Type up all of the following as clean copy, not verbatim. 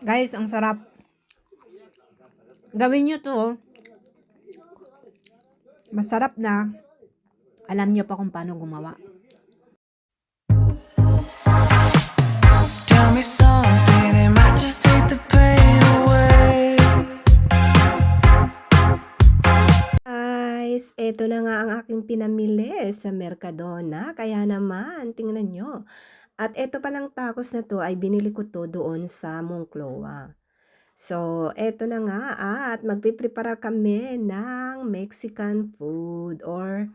Guys, ang sarap. Gawin nyo to. Masarap na. Alam nyo pa kung paano gumawa. Tell me something, it might just take the pain away. Guys, eto na nga ang aking pinamili sa Mercadona. Kaya naman, tingnan nyo. At eto palang tacos na to ay binili ko to doon sa Moncloa. So, eto na nga at magpiprepara kami ng Mexican food or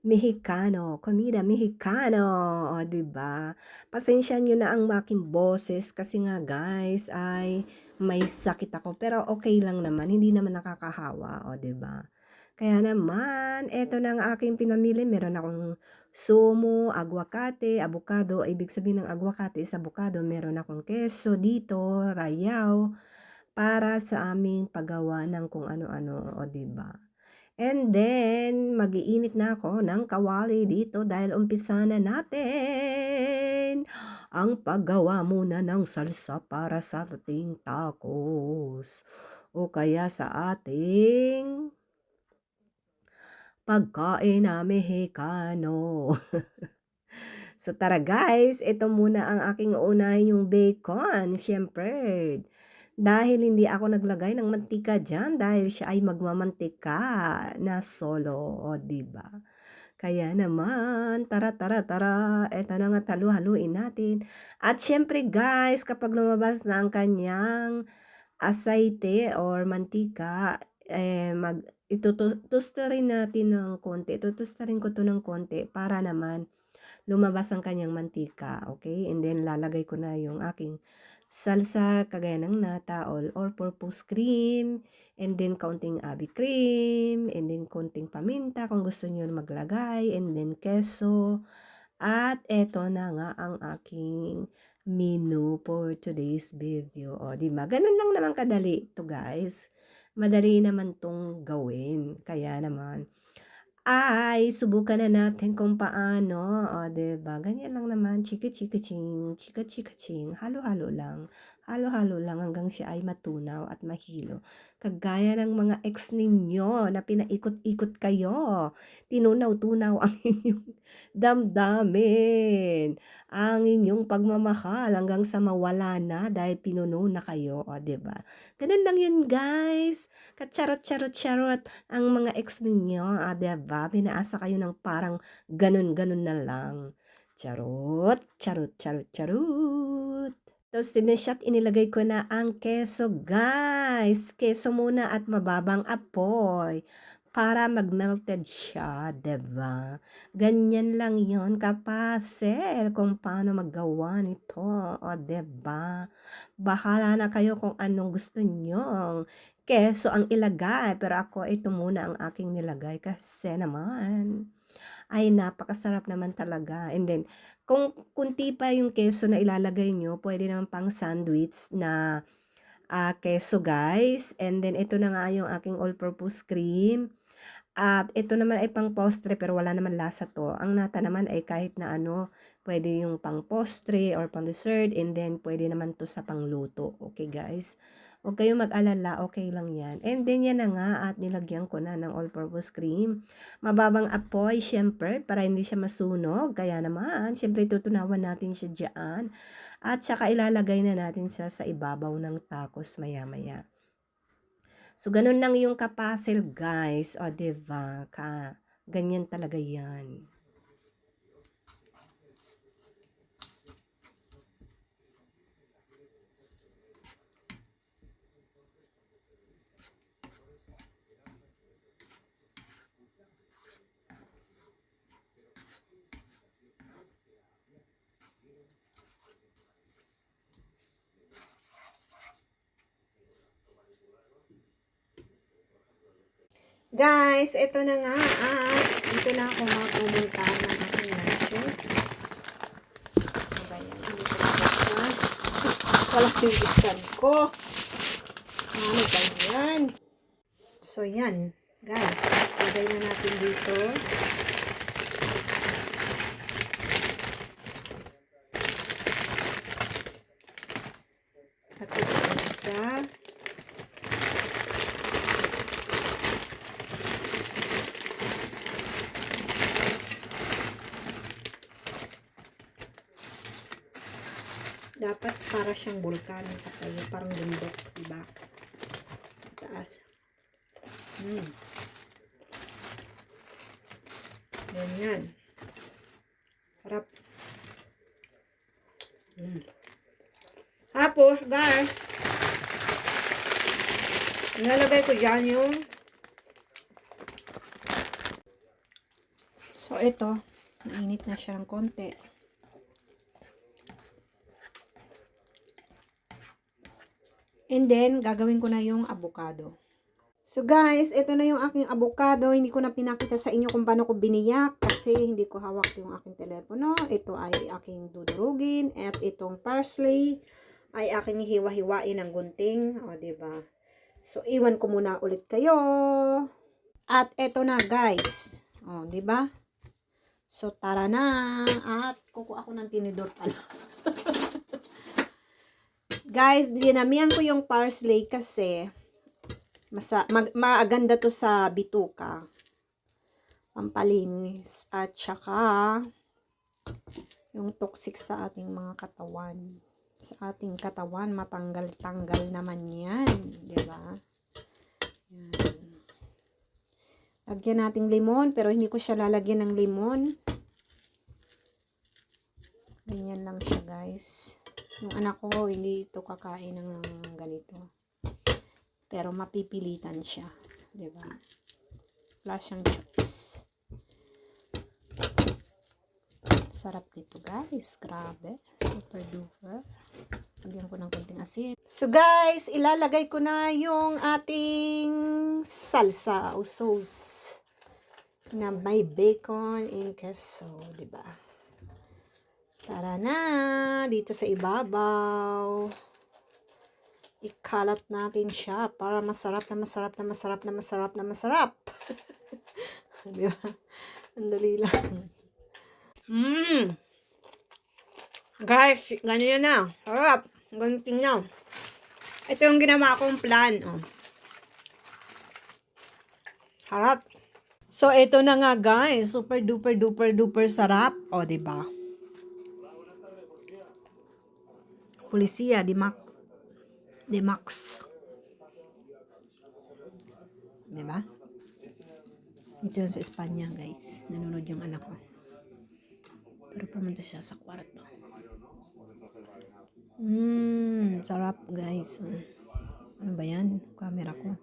Mexicano, comida Mexicano, o 'di ba? Pasensya niyo na ang aking boses kasi nga guys ay may sakit ako pero okay lang naman, hindi naman nakakahawa, o 'di ba? Kaya naman, eto na ang aking pinamili, meron akong sumo, aguacate, avocado, ibig sabihin ng aguacate is avocado, meron akong keso dito, rayaw, para sa aming paggawa ng kung ano-ano, o 'di ba? And then, mag-iinit na ako ng kawali dito dahil umpisa na natin ang paggawa muna ng salsa para sa ating tacos o kaya sa ating pagkain na Mexicano. So tara guys, ito muna ang aking unahin yung bacon, syempre. Dahil hindi ako naglagay ng mantika dyan dahil siya ay magmamantika na solo, o 'di ba? Kaya naman, tara tara tara, eto na nga halu-haluin natin. At syempre guys, kapag lumabas na ang kanyang asaite or mantika, tusturin natin ng konti. Tutusturin ko to ng konti para naman lumabas ang kanyang mantika, okay? And then lalagay ko na yung aking salsa kagaya ng nata or all-purpose cream, and then kaunting abi cream, and then konting paminta kung gusto niyo maglagay, and then keso. At eto na nga ang aking menu for today's video. O, di ba? Ganun lang naman kadali to guys. Madali naman tong gawin. Kaya naman, ay subukan na natin kung paano, o 'di ba? Ganyan lang naman, chika-chika-ching, chika-chika-ching, halo-halo lang. Halo-halo lang hanggang siya ay matunaw at mahilo. Kagaya ng mga ex ninyo na pinaikot-ikot kayo, tinunaw-tunaw ang inyong damdamin, ang inyong pagmamahal hanggang sa mawala na dahil pinuno na kayo, o 'di ba? Gano'n lang 'yun guys, ka-charot-charot-charot ang mga ex ninyo, 'di ba? Pinaasa kayo ng parang ganun-ganun na lang. Charot, charot, charot, charot. Tapos sineshot, inilagay ko na ang keso, guys. Keso muna at mababang apoy para mag-melted siya, 'di ba? Ganyan lang 'yon, kapasel kung paano maggawa nito, o 'di ba? Bahala na kayo kung anong gusto nyo keso ang ilagay, pero ako ito muna ang aking nilagay kasi naman ay napakasarap naman talaga. And then, kung kunti pa yung keso na ilalagay nyo, pwede naman pang sandwich na keso guys. And then, ito na nga yung aking all-purpose cream. At ito naman ay pang postre pero wala naman lasa to. Ang nata naman ay kahit na ano, pwede yung pang postre or pang dessert, and then pwede naman to sa pangluto. Okay guys? Huwag kayong mag-alala, okay lang yan. And then yan na nga at nilagyan ko na ng all-purpose cream. Mababang apoy syempre para hindi siya masunog. Kaya naman, syempre tutunawan natin siya dyan. At saka ilalagay na natin siya sa ibabaw ng tacos maya-maya. So, ganun lang yung kapasel, guys. O, diba? Ganyan talaga yan. Guys, ito na nga at dito na ako mapumunta ng aking lunches. Diba yan? Hindi ko na wala yung iskan ko. Ano ba yan? So, yan. Guys, lagay na natin dito. At ito isa. Dapat para siyang bulkan katayo, parang bundok, diba? Taas. Ganyan. Harap. Tapos, guys, nilalagay ko dyan yung so, ito, mainit na siya ng konti. And then, gagawin ko na yung avocado. So guys, ito na yung aking avocado. Hindi ko na pinakita sa inyo kung paano ko biniyak kasi hindi ko hawak yung aking telepono. Ito ay aking dudurugin at itong parsley ay aking hiwa-hiwain ng gunting. O, diba? So, iwan ko muna ulit kayo. At ito na guys. O, diba? So, tara na. At kukuha ako ng tinidor pala. Guys, dinamihan ko yung parsley kasi maaganda to sa bituka. Pampalinis. At saka, yung toxic sa ating mga katawan. Sa ating katawan, matanggal-tanggal naman yan. Diba? Yan. Lagyan natin limon, pero hindi ko siya lalagyan ng limon. Ganyan lang siya, guys. Yung anak ko, hindi ito kakain ng ganito. Pero mapipilitan siya. Diba? Wala siyang choice. Sarap nito, guys. Grabe. Super duper. Lagyan ko ng konting asin. So, guys, ilalagay ko na yung ating salsa o sauce na may bacon and queso. Diba? Tara na, dito sa ibabaw. Ikalat natin siya para masarap na masarap na masarap na masarap na masarap. Di ba? Ang dali lang. Guys, ganyan na. Harap. Ganting na. Ito yung ginawa kong plan. Oh. Harap. So, ito na nga guys. Super duper duper duper sarap. O, diba? Polisiya, Dimax. Diba? Ito yun sa Espanya, guys. Nanonood yung anak ko. Pero pumunta siya sa kwarto. Sarap, guys. Ano ba yan? Camera ko.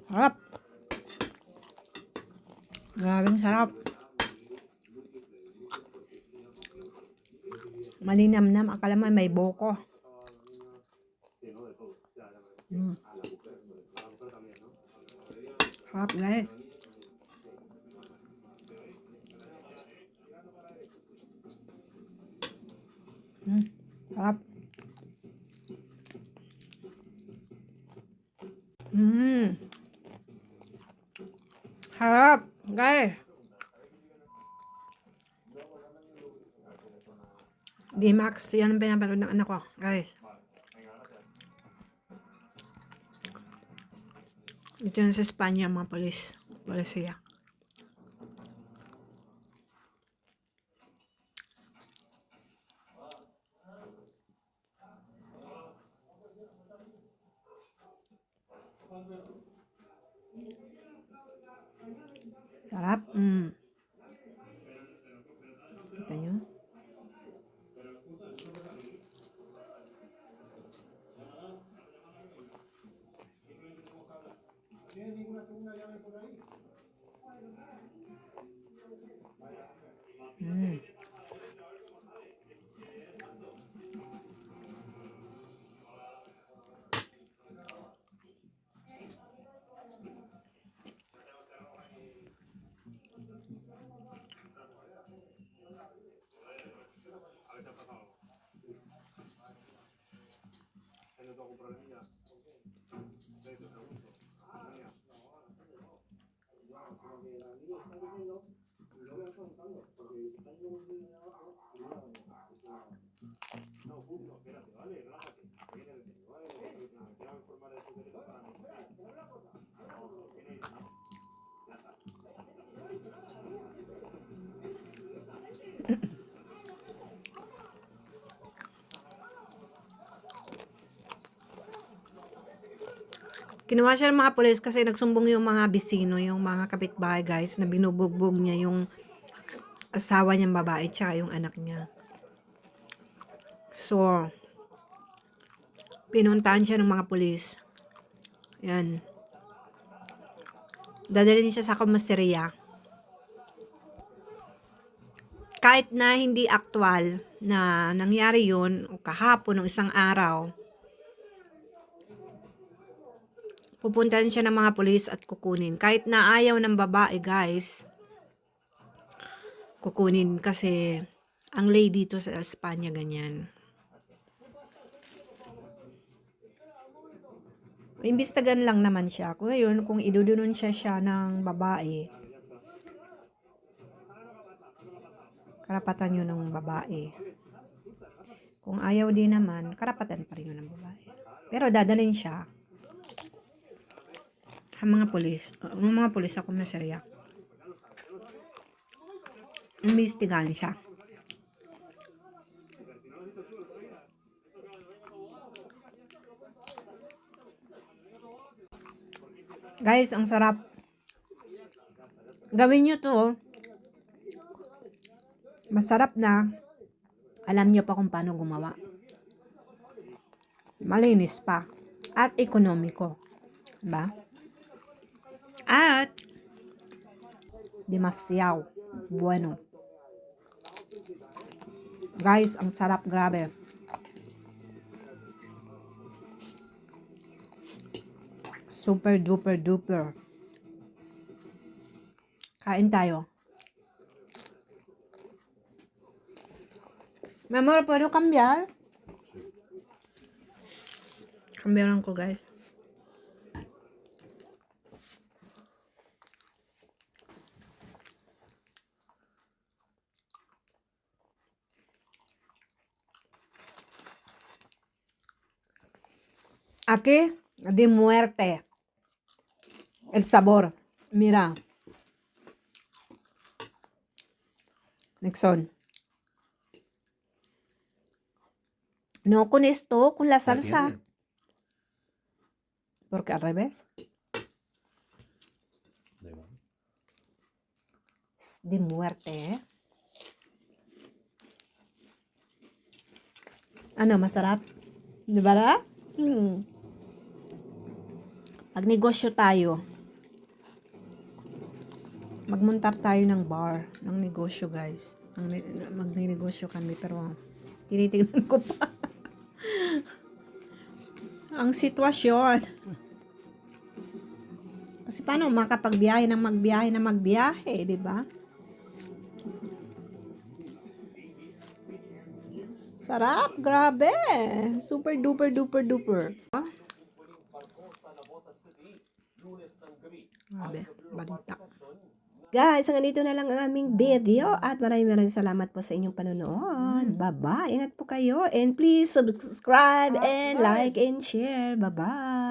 Sarap. Grabing sarap. Malinamnam. Akala mo may boko. Sarap, guys. Sarap. Sarap, guys. D-Max, yan ang pinapanood ng anak ko, guys. Ito yun sa Espanya, mga polisiya. Sarap. Kita nyo? Kinuha siya ng mga pulis kasi nagsumbong yung mga bisino, yung mga kapitbahay guys, na binubugbog niya yung asawa niyang babae tsaka yung anak niya. So, pinuntahan siya ng mga pulis. Yan. Dadalhin siya sa komisariya. Kahit na hindi aktual na nangyari yun, o kahapon ng isang araw, pupuntahan siya ng mga pulis at kukunin. Kahit na ayaw ng babae, guys, kukunin kasi ang lay dito sa Espanya ganyan. Imbestigahan lang naman siya. Kung ngayon, kung idudunon siya ng babae, karapatan yun ng babae. Kung ayaw din naman, karapatan pa rin yun ng babae. Pero dadalhin siya ang mga pulis sa komisarya. Imbestigahan siya. Guys, ang sarap. Gawin nyo to. Masarap na. Alam nyo pa kung paano gumawa. Malinis pa. At ekonomiko. Diba? At demasiado bueno. Guys, ang sarap, grabe. Super duper duper. Kain tayo. Mi amor, ¿puedo cambiar? Cambiaron ko, guys. Aquí, de muerte. El sabor. Mira. Nixon. No con esto, con la salsa. Porque al revés. Es de muerte, ¿eh? Ano, masarap? Di ba? Magnegosyo tayo. Magmuntar tayo ng bar, ng negosyo, guys. Magnegosyo kami, pero tinitingnan ko pa ang sitwasyon. Kasi paano makapagbiyahe ng magbiyahe, di ba? Sarap, grabe. Super duper duper duper. Grabe, banta. Guys, hanggang dito na lang ang aming video at maraming salamat po sa inyong panonood. Bye-bye. Ingat po kayo and please subscribe and like and share. Bye-bye.